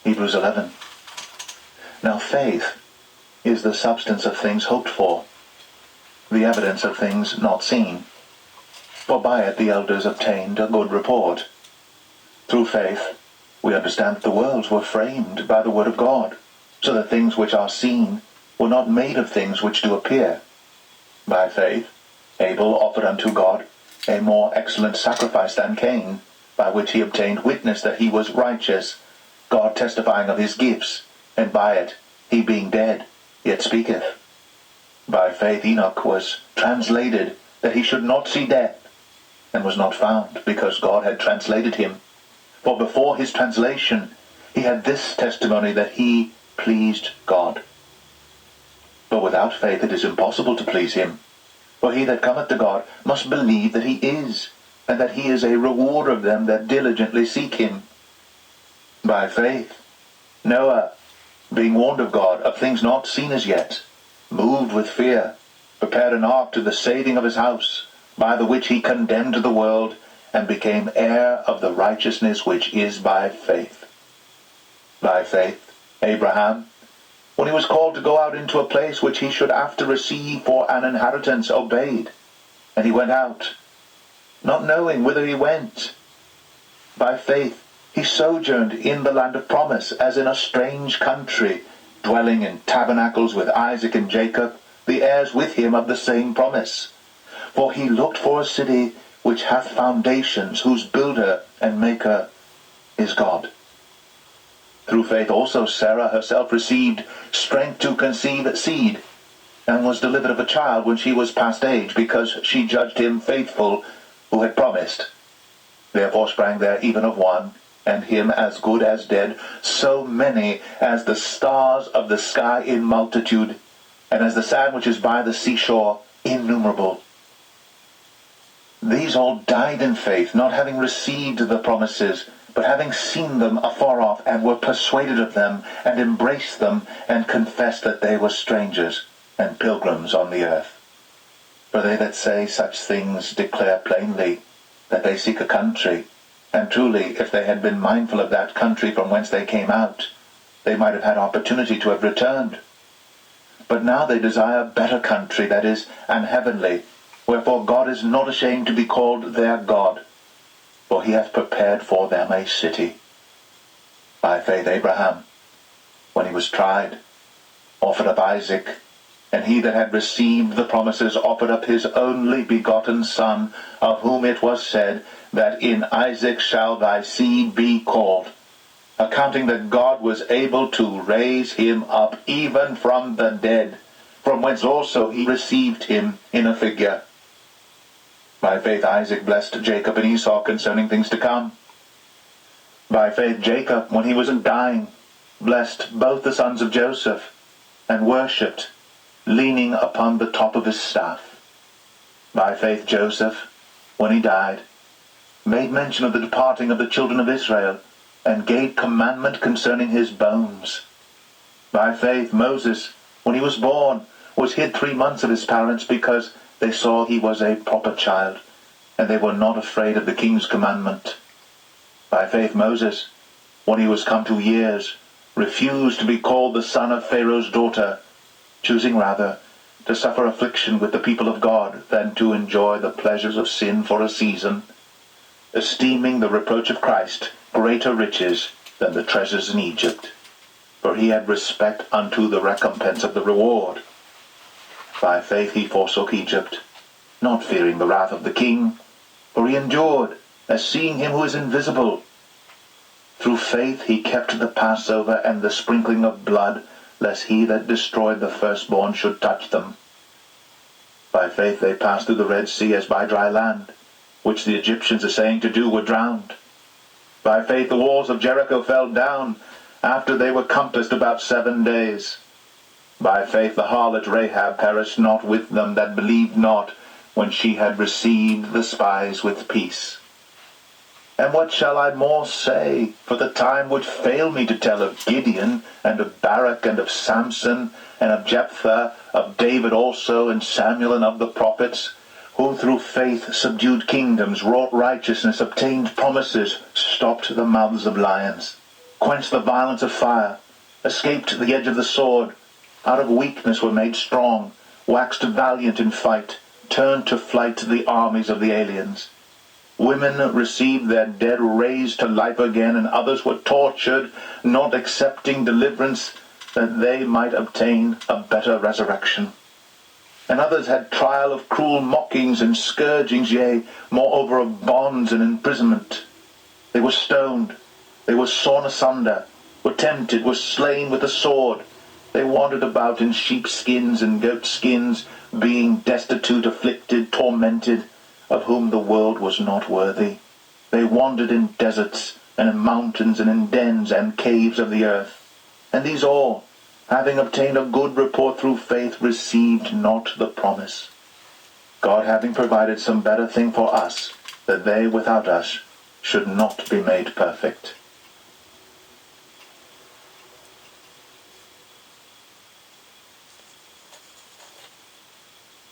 Hebrews 11. Now faith is the substance of things hoped for, the evidence of things not seen. For by it the elders obtained a good report. Through faith we understand that the worlds were framed by the word of God, so that things which are seen were not made of things which do appear. By faith Abel offered unto God a more excellent sacrifice than Cain, by which he obtained witness that he was righteous, God testifying of his gifts, and by it he being dead yet speaketh. By faith Enoch was translated that he should not see death, and was not found, because God had translated him. For before his translation he had this testimony, that he pleased God. But without faith it is impossible to please him. For he that cometh to God must believe that he is, and that he is a rewarder of them that diligently seek him. By faith Noah, being warned of God of things not seen as yet, moved with fear, prepared an ark to the saving of his house, by the which he condemned the world, and became heir of the righteousness which is by faith. By faith Abraham, when he was called to go out into a place which he should after receive for an inheritance, obeyed, and he went out, not knowing whither he went. By faith he sojourned in the land of promise, as in a strange country, dwelling in tabernacles with Isaac and Jacob, the heirs with him of the same promise. For he looked for a city which hath foundations, whose builder and maker is God. Through faith also Sarah herself received strength to conceive seed, and was delivered of a child when she was past age, because she judged him faithful who had promised. Therefore sprang there even of one, and him as good as dead, so many as the stars of the sky in multitude, and as the sand which is by the seashore innumerable. These all died in faith, not having received the promises, but having seen them afar off, and were persuaded of them, and embraced them, and confessed that they were strangers and pilgrims on the earth. For they that say such things declare plainly that they seek a country, and truly, if they had been mindful of that country from whence they came out, they might have had opportunity to have returned. But now they desire a better country, that is, an heavenly, wherefore God is not ashamed to be called their God, for he hath prepared for them a city. By faith Abraham, when he was tried, offered up Isaac, and he that had received the promises offered up his only begotten son, of whom it was said, that in Isaac shall thy seed be called, accounting that God was able to raise him up even from the dead, from whence also he received him in a figure. By faith Isaac blessed Jacob and Esau concerning things to come. By faith Jacob, when he was dying, blessed both the sons of Joseph, and worshipped, leaning upon the top of his staff. By faith Joseph, when he died, made mention of the departing of the children of Israel, and gave commandment concerning his bones. By faith Moses, when he was born, was hid 3 months of his parents, because they saw he was a proper child, and they were not afraid of the king's commandment. By faith Moses, when he was come to years, refused to be called the son of Pharaoh's daughter, choosing rather to suffer affliction with the people of God than to enjoy the pleasures of sin for a season, esteeming the reproach of Christ greater riches than the treasures in Egypt, for he had respect unto the recompense of the reward. By faith he forsook Egypt, not fearing the wrath of the king, for he endured, as seeing him who is invisible. Through faith he kept the Passover and the sprinkling of blood, lest he that destroyed the firstborn should touch them. By faith they passed through the Red Sea as by dry land, which the Egyptians assaying to do were drowned. By faith the walls of Jericho fell down, after they were compassed about 7 days. By faith the harlot Rahab perished not with them that believed not, when she had received the spies with peace. And what shall I more say? For the time would fail me to tell of Gideon, and of Barak, and of Samson, and of Jephthah, of David also, and Samuel, and of the prophets, who through faith subdued kingdoms, wrought righteousness, obtained promises, stopped the mouths of lions. quenched the violence of fire, escaped the edge of the sword, out of weakness were made strong, waxed valiant in fight, turned to flight the armies of the aliens. Women received their dead raised to life again, and others were tortured, not accepting deliverance, that they might obtain a better resurrection. And others had trial of cruel mockings and scourgings, yea, moreover of bonds and imprisonment. They were stoned, they were sawn asunder, were tempted, were slain with the sword. They wandered about in sheepskins and goatskins, being destitute, afflicted, tormented, of whom the world was not worthy. They wandered in deserts, and in mountains, and in dens and caves of the earth. And these all, having obtained a good report through faith, received not the promise, God having provided some better thing for us, that they without us should not be made perfect.